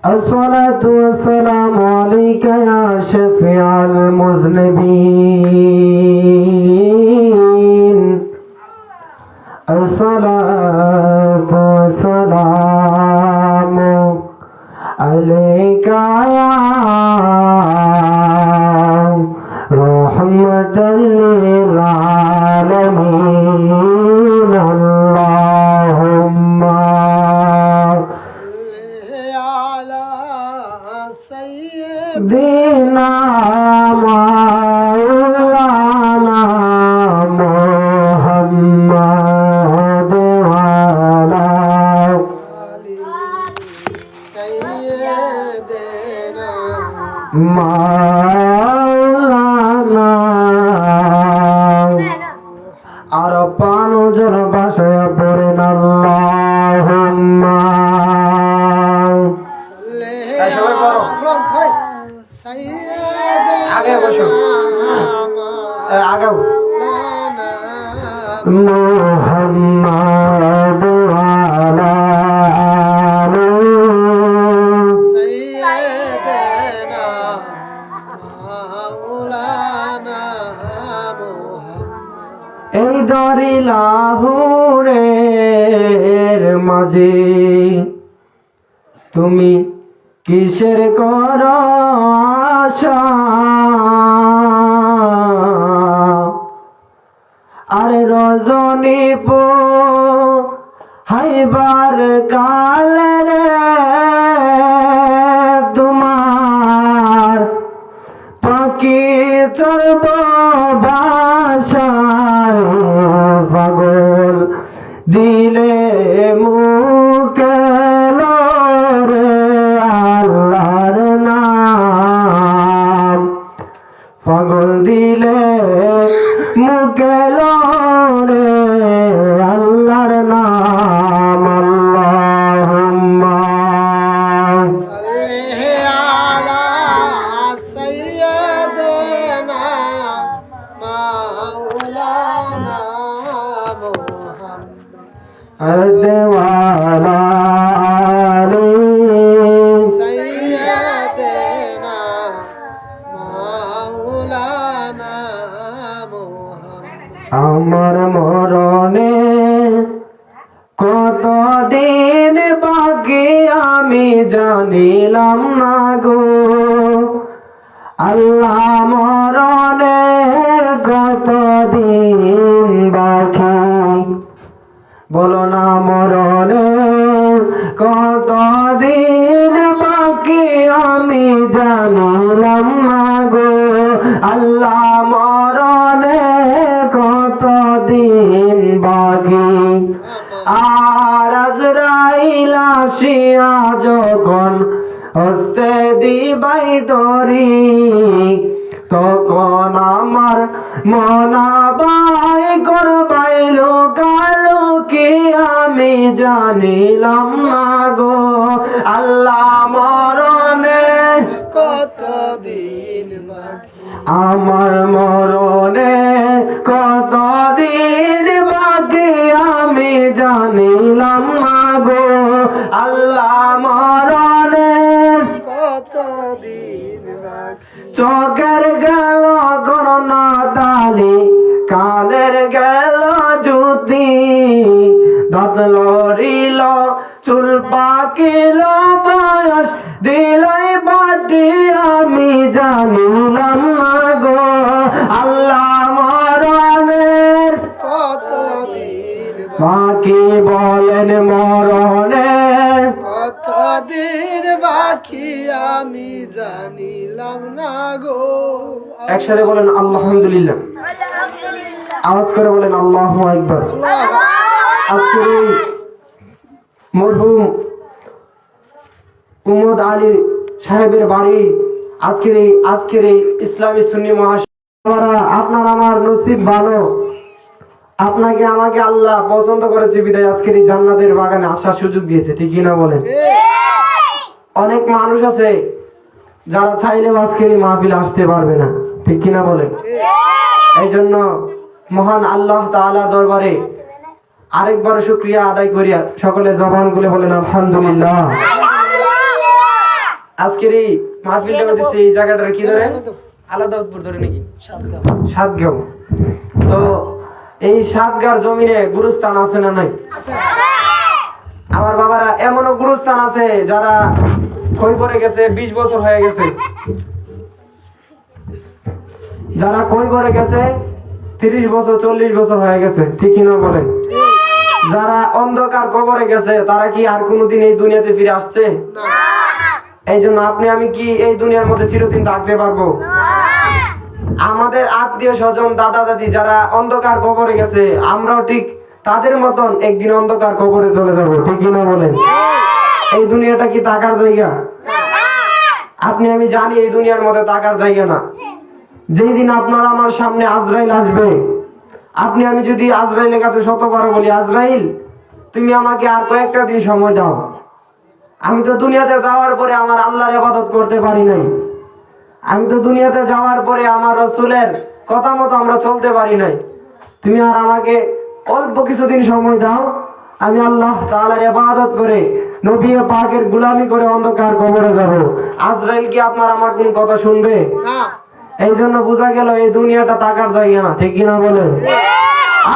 الصلاة والسلام عليك يا شفيع المذنبين الصلاة والسلام عليك يا رحمة للعالمين اللهم دينا مولانا محمد وعلى سيدنا مولانا আর পানো জন বাসায় পড়েন আল্লাহুম্মা সবাই পড়ো আগে বসো আগে মুহাম্মদ ওয়ালা আলি سيدنا مولانا محمد এই দরি লাহুরের মাঝে তুমি কিসের কর আশা আরে রজনী পো হাইবার কালে রে তোমার পাখি চরব বাসায় পাগল দিলে মুকে রে আল্লাহর নাম পাগল দিলে মুকে রে আল্লাহর নাম আল্লাহুম্মা صل على سيدنا مولانا محمد وعلى آله سيدنا مولانا محمد আমার মরণে কতদিন বাকি আমি জানিলাম না গো আল্লাহ মরণে কতদিন বাকি বলো না মরণে কতদিন বাকি আমি জানিলাম না গো আল্লাহ মরণে কতদিন বাকি আর আজরাইল আসিয়া যখন হস্তে দিবাই তরি তখন আমার মনাবাই করবাই লোকালো কি আমি জানিলাম না গো আল্লাহ মরণে কতদিন বাকি আমার মরণে কতদিন বাকি আমি জানিলাম না গো আল্লাহ মরণে কতদিন বাকি চোখের গেল করোনা তালি কানের গেল জুতি দাঁত লড়িল চুল পাকিল বয়স দিলাই বাটি আমি জানিলাম না গো আল্লাহ মরণের কতদিন বাকি বলেন মরণের কতদিন বাকি আমি জানিলাম না গো একসাথে বলেন আলহামদুলিল্লাহ আওয়াজ করে বলেন আল্লাহু আকবার আজকের এই মরহুম কুমুদ আলী সাহেবের বাড়ি আজকের এই ইসলামী সুন্নি মহাসভা আপনার আমার নসিব ভালো আপনাকে আমাকে আল্লাহ পছন্দ করেছে বিদায় আজকের এই জান্নাতের বাগানে আসার সুযোগ দিয়েছে ঠিক কি না বলেন অনেক মানুষ আছে যারা চাইলেও আজকের এই মাহফিলে আসতে পারবে না ঠিক কি না বলেন এই জন্য মহান আল্লাহ তাআলার দরবারে আরেকবার শুকরিয়া আদায় করিয়া সকলে জবান খুলে বলেন আলহামদুলিল্লাহ। আজকের এই মাহফিলটা হচ্ছে এই জায়গাটার কি ধরে আলাদাপুর ধরে নাকি সাতগাঁও। তো এই সাতগাঁর জমিনে গুরুস্থান আছে না নাই? আমার বাবারা এমনও গুরুস্থান আছে যারা খই পড়ে গেছে 20 বছর হয়ে গেছে, যারা খই পড়ে গেছে 30 বছর 40 বছর হয়ে গেছে, ঠিক কিনা বলেন? যারা অন্ধকার কবরে গেছে তারা কি আর কোনোদিন এই দুনিয়াতে ফিরে আসছে? এই জন্য আপনি আমি কি এই দুনিয়ার মধ্যে চিরদিন থাকতে পারবো? আমাদের আত্মীয় স্বজন দাদা দাদি যারা অন্ধকার কবরে গেছে, আমরাও ঠিক তাদের মতন একদিন অন্ধকার কবরে চলে যাব, ঠিক কিনা বলেন? এই দুনিয়াটা কি থাকার জায়গা? আপনি আমি জানি এই দুনিয়ার মধ্যে থাকার জায়গা না। যেই দিন আপনার আমার সামনে আজরাইল আসবে, আপনি আমি যদি আজরাইলের কাছে শতবার বলি, আজরাইল তুমি আমাকে আর কয়েকটা দিন সময় দাও, আমি তো দুনিয়াতে যাওয়ার পরে আমার আল্লাহর ইবাদত করতে পারি নাই, আমি তো দুনিয়াতে যাওয়ার পরে আমার রাসূলের কথা মতো আমরা চলতে পারি নাই, তুমি আর আমাকে অল্প কিছুদিন সময় দাও, আমি আল্লাহ তাআলার ইবাদত করে নবী পাকের গোলামি করে অন্ধকার কবরে যাব। আজরাইল কি আপনার আমার কোন কথা শুনবে? এই জন্য বোঝা গেল এই দুনিয়াটা টাকার জায়গা না, ঠিক কিনা বলেন?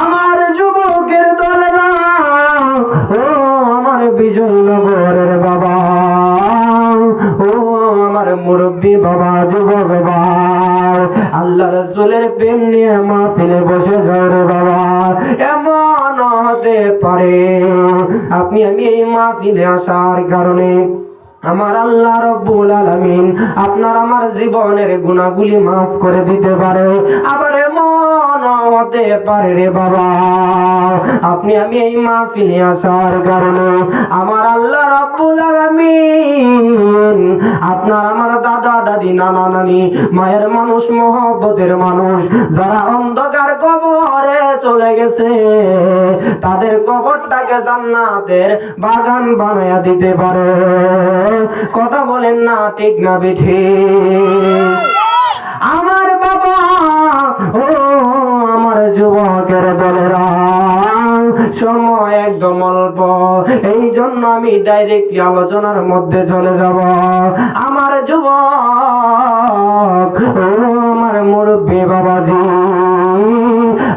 আমার যুবকের দলেরা, ও আমার বিজয়নগরের বাবা, ও আমার মুরব্বী বাবা, যুবক বাবা, আল্লাহ রাসূলের প্রেম নিয়ে মাহফিলে বসে যাও রে বাবা। এমন হতে পারে আপনি আমি এই মাহফিলে আসার কারণে আমার আল্লাহ রাব্বুল আলামিন আপনার আমার জীবনের গুনাহগুলি মাফ করে দিতে পারে। আবার এমন হতে পারে রে বাবা আপনি আমি এই মাহফিলে আসার কারণে আমার আল্লাহ রাব্বুল আলামিন আপনার আমার দাদা দাদি নানা নানি মায়ের মানুষ মহব্বতের মানুষ যারা অন্ধকার কবরে চলে গেছে তাদের কবরটাকে জান্নাতের বাগান বানায়া দিতে পারে। কথা বলেন না ঠিক না বেঠিক? আমার বাবা, ও আমার যুবকের দলেরা, সময় একদম অল্প, এই জন্য আমি ডাইরেক্টলি আলোচনার মধ্যে চলে যাব। আমার যুবক, ও আমার মুরব্বী বাবাজি,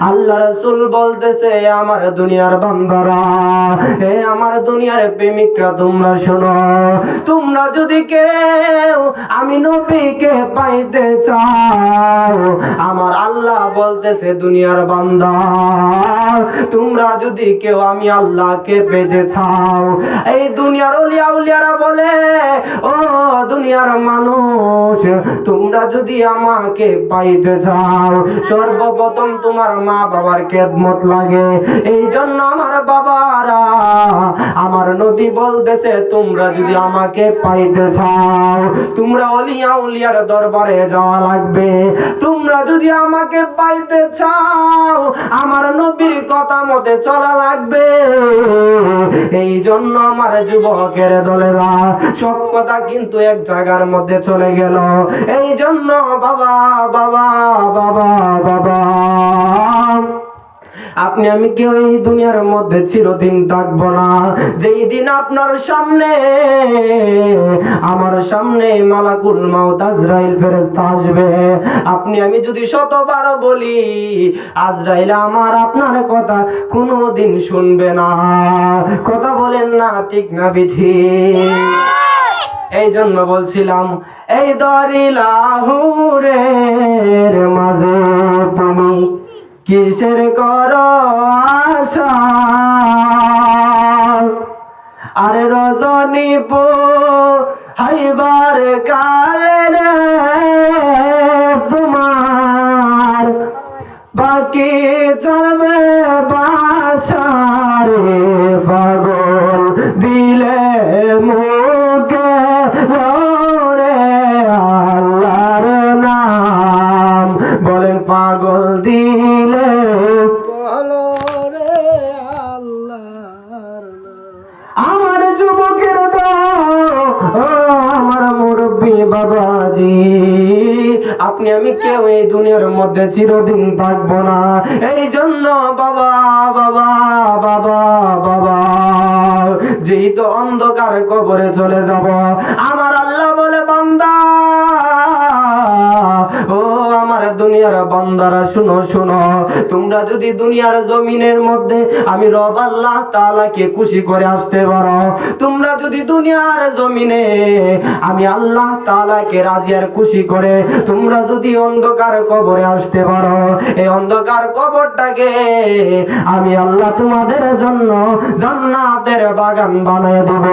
আল্লাহ রাসূল বলতেছে আমার দুনিয়ার বান্দারা, হে আমার দুনিয়ার প্রেমিকরা, তোমরা শোনো, তোমরা যদি কেউ আমি নবীকে পাইতে চাও, আমার আল্লাহ বলতেছে দুনিয়ার বান্দা, তোমরা যদি কেউ আমি আল্লাহকে পেতে চাও, এই দুনিয়ার ওলিয়া উলিয়ারা বলে, ও দুনিয়ার মানুষ, তোমরা যদি আমাকে পাইতে চাও সর্বপ্রথম তোমার মা বাবার খেদমত লাগে। এই জন্য আমার বাবারা, আমার নবী বলতেছে তোমরা যদি আমাকে পাইতে চাও তোমরা ওলিয়া উলিয়ার দরবারে যাওয়া লাগবে। তোমরা যদি আমাকে পাইতে চাও আমার নবীর কথা মতে চলা লাগবে। এই জন্য আমার যুবকের দলেরা সব কথা কিন্তু এক জায়গার মধ্যে চলে গেল। এই জন্য বাবা বাবা বাবা বাবা আপনি আমি কেউ এই দুনিয়ার মধ্যে চিরদিন থাকবো না। যেই দিন আপনার সামনে আমার সামনে মালাকুল মাউত আজরাইল ফেরেশতা আসবে, আপনি আমি যদি শতবার বলি আজরাইল আমার আপনার কথা কোনোদিন শুনবে না। কথা বলেন না ঠিক না বিঠিক? এই জন্য বলছিলাম এই দরিলাহুরের মাঝে তুমি কিসের করো আশা, আরে রজনী হাইবার কালে রে তোমার বাকি চলবে বাসারে পাগল দিলে মুখে রে আল্লাহর নাম বলেন, পাগল দিলে বলো রে আল্লাহর নাম। আমার যুবকের দল, ও আমার মুরব্বী বাবাজি, আপনি আমি কেউ এই দুনিয়ার মধ্যে চিরদিন থাকবো না। এই জন্য বাবা বাবা বাবা বাবা যেই তো অন্ধকার কবরে চলে যাব, আমার আল্লাহ বলে বান্দা ও আমার দুনিয়ার বান্দারা শুনো শুনো, তোমরা যদি দুনিয়ার জমিনের মধ্যে আমি রব আল্লাহ তাআলাকে খুশি করে আসতে পারো, তোমরা যদি দুনিয়ার জমিনে আমি আল্লাহ তাআলাকে রাজি আর খুশি করে তোমরা যদি অন্ধকার কবরে আসতে পারো, এই অন্ধকার কবরটাকে আমি আল্লাহ তোমাদের জন্য জান্নাতের বাগান বানিয়ে দেব।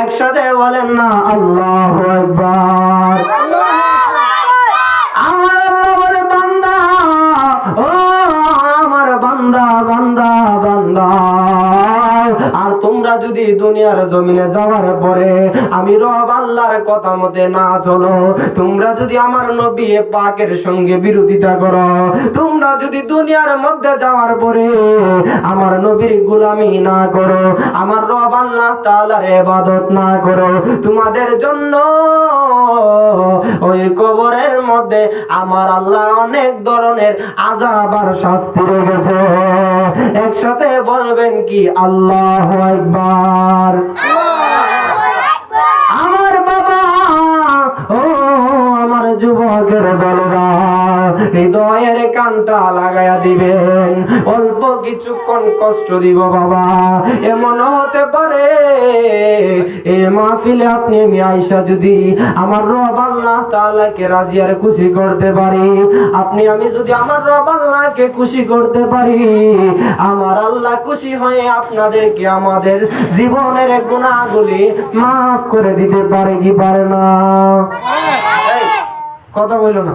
একসাথে বলেন না আল্লাহু আকবার। আমার আল্লাহ বলে বান্দা ও আমার বান্দা বান্দা বান্দা, আর তোমরা যদি দুনিয়ার জমিনে যাওয়ার পরে আমি রব আল্লাহর কথা মতে না চলো, তোমরা যদি আমার নবী পাকের সঙ্গে বিরোধিতা করো, তোমরা যদি দুনিয়ার মধ্যে যাওয়ার পরে আমার নবীর গোলামি না করো, আমার রব আল্লাহ তাআলার ইবাদত না করো, তোমাদের জন্য ওই কবরের মধ্যে আমার আল্লাহ অনেক ধরনের আযাব আর শাস্তি রেখেছে। একসাথে বলবেন কি আল্লাহু আকবার। আমার বাবা ও আমার যুবকের দলেরা হৃদয়ের কানটা লাগায়া দিবেন, অল্প কিছুক্ষণ কষ্ট দিব বাবা। এমন হতে পারে এই মাহফিলে আপনি আমি আয়েশা যদি আমার রব আল্লাহ তাআলাকে রাজি আর খুশি করতে পারি, আপনি আমি যদি আমার রব আল্লাহকে খুশি করতে পারি, আমার আল্লাহ খুশি হয়ে আপনাদেরকে আমাদের জীবনের গুনাহগুলি মাফ করে দিতে পারে কি পারে না? এই, কথা বললো না,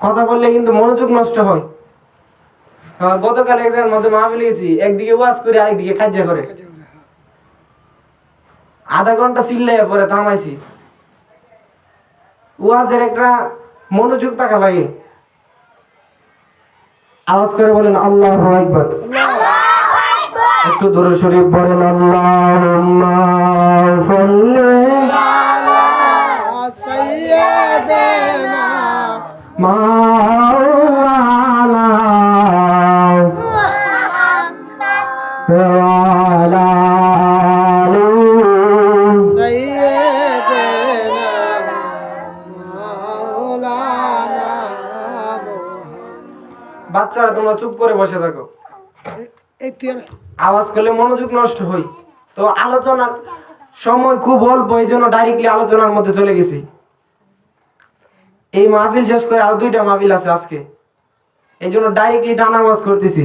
কথা বললে কিন্তু মনোযোগ নষ্ট হয়। গতকাল এক জায়গার মধ্যে মাহফিল গেছি, একদিকে ওয়াজ করে আরেকদিকে কাজ্জা করে, আধা ঘন্টা চিল্লাইয়া পরে থামাইছি। ওয়াজের একটা মনোযোগ থাকা লাগে। আওয়াজ করে বলেন আল্লাহু আকবার। একটু দরুদ শরীফ পড়েন। আল্লাহুম্মা সাল্লি আলা সাইয়্যিদিনা মাওলানা ওয়া আলা আলি সাইয়্যিদিনা মাওলানা বাচ্চারা তোমরা চুপ করে বসে থাকো, এই তুই আর আওয়াজ করলে মনোযোগ নষ্ট হয়। তো আলোচনার সময় খুব অল্প, এই জন্য ডাইরেক্টলি আলোচনার মধ্যে চলে গেছি। এই মাহফিল শেষ করে আরো 2টা মাহফিল আছে আজকে, এই জন্য ডাইরেক্টলি টানা ওয়াজ করতেছি।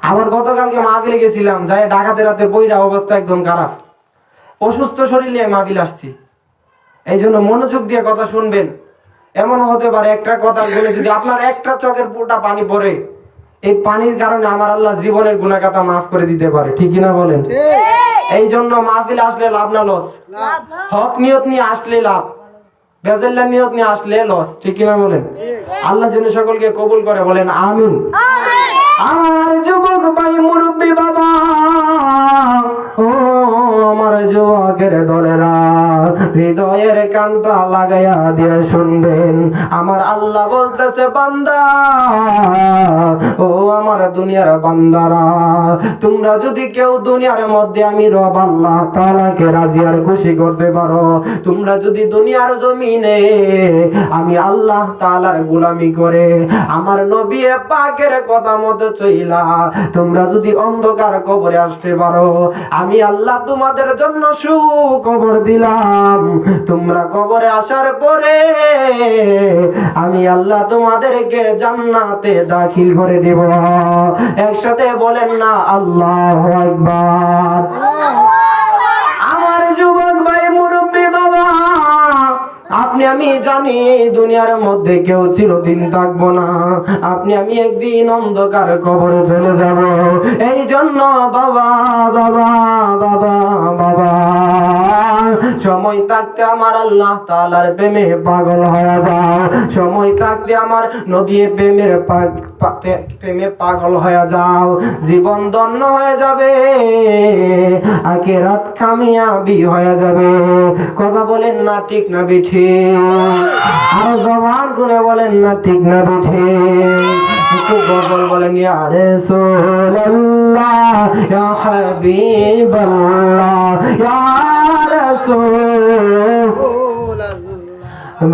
আবার গতকালকে মাহফিলে গেছিলাম, যাই ডাকাতের রাতে বইটা অবস্থা একদম খারাপ, অসুস্থ শরীর নিয়ে মাহফিল আসছি। এই জন্য মনোযোগ দিয়ে কথা শুনবেন। এমন হতে পারে একটা কথা বলে যদি আপনার একটা চোখের ফোঁটা পানি পড়ে, এই পানির কারণে আমার আল্লাহ জীবনের গুনাহগাতা মাফ করে দিতে পারে, ঠিক না বলেন? এই জন্য মাহফিলে আসলে লাভ না লস? হক নিয়ত নিয়ে আসলে লাভ, বেজাল্লা নিয়ত নিয়ে আসলে লস, ঠিক না বলেন? আল্লাহ যেন সকলকে কবুল করে, বলেন আমিন। আমার যুবক ভাই মুরব্বী বাবা ও আমার যুবকের দলেরা হৃদয়ের কানটা লাগাইয়া দিয়ে শুনবেন। আমার আল্লাহ বলতেছে বান্দা ও আমার দুনিয়ার বান্দারা, তোমরা যদি কেউ দুনিয়ার মধ্যে আমি রব আল্লাহ তাআলাকে রাজি আর খুশি করতে পারো, তোমরা যদি দুনিয়ার জমিনে আমি আল্লাহ তাআলার গোলামি করে আমার নবী পাকের কথা মতো চইলা তোমরা যদি অন্ধকার কবরে আসতে পারো, আমি আল্লাহ তোমাদের জন্য সুখবর দিলাম। তোমরা কবরে আসার পরে আমি আল্লাহ তোমাদেরকে জান্নাতে দাখিল করে দেব। একসাথে বলেন না আল্লাহু আকবার। আমার যুবক ভাই মুরব্বী বাবা, আপনি আমি জানি এই দুনিয়ার মধ্যে কেউ চিরদিন থাকবো না, আপনি আমি একদিন অন্ধকার কবরে চলে যাব। এই জন্য বাবা বাবা বাবা বাবা সময় থাকতে আমার আল্লাহ তাআলার প্রেমে পাগল হয়ে যাও, সময় থাকতে আমার নবীর প্রেমে পাগল হয়ে যাও, জীবন ধন্য হয়ে যাবে, আখিরাত কামিয়াবি হয়ে যাবে। কথা বলেন না ঠিক না বিঠিক? আর জবান করে বলেন না ঠিক না বিঠিক? একটু গজল বলেন, ইয়া রাসূলুল্লাহ ইয়া হাবিবাল্লাহ ইয়া রাসূল,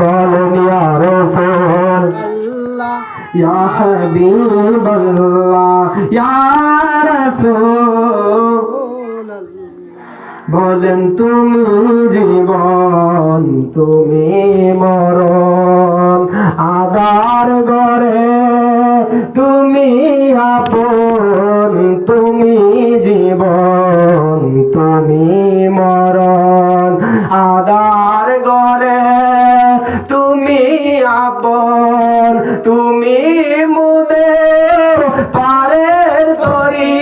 বলেন ইয়া রাসূল ইয়া হাবিবাল্লাহ ইয়া রাসূল, বলেন তুমি জীবন তুমি মরণ, আদার ঘরে তুমি আপন, তুমি জীবন তুমি মরণ, আদার ঘরে তুমি আপন, তুমি মুদের পারের তরি,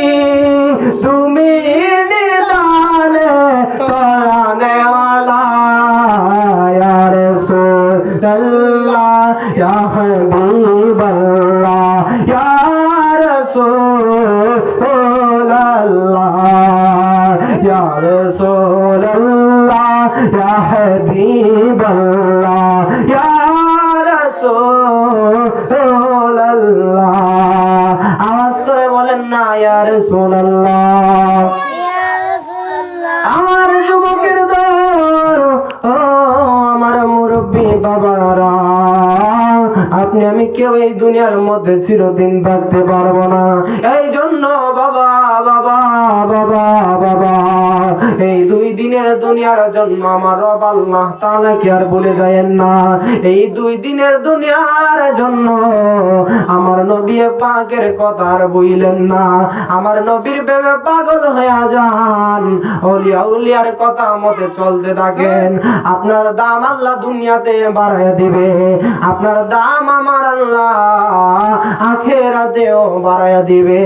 তুমি নিদানে তরানেওয়ালা, ইয়া রাসূলুল্লাহ ইয়া হাবিবাল্লাহ ইয়া রাসূলুল্লাহ ইয়া রাসূলুল্লাহ ইয়া হাবিবাল্লাহ ইয়া রাসূলুল্লাহ। আওয়াজ করে বলেন না ইয়া রাসূলুল্লাহ। আমার যুবকের দল, ও আমার মুরব্বী বাবারা, আপনি আমি কেউ এই দুনিয়ার মধ্যে চিরদিন থাকতে পারবো না। এই জন্য বাবা বাবা বাবা বাবা, এই 2 দিনের দুনিয়ার জন্য আমার রব আল্লাহ তাআলাকে আর ভুলে যায়েন না। এই 2 দিনের দুনিয়ার জন্য আমার নবী পাকের কথা আর ভুলেন না। আমার নবীর প্রেমে পাগল হয়ে যান, ওলিয়া উলিয়ার কথা মতে চলতে থাকেন। আপনার দাম আল্লাহ দুনিয়াতে বাড়ায় দিবে, আপনার দাম আমার আল্লাহ আখিরাতেও বাড়ায় দিবে।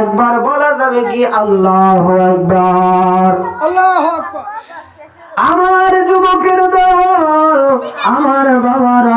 একবার বলা যাবে কি আল্লাহু আকবার, আল্লাহু আকবার। আমার যুবকের দল, আমার বাবারা,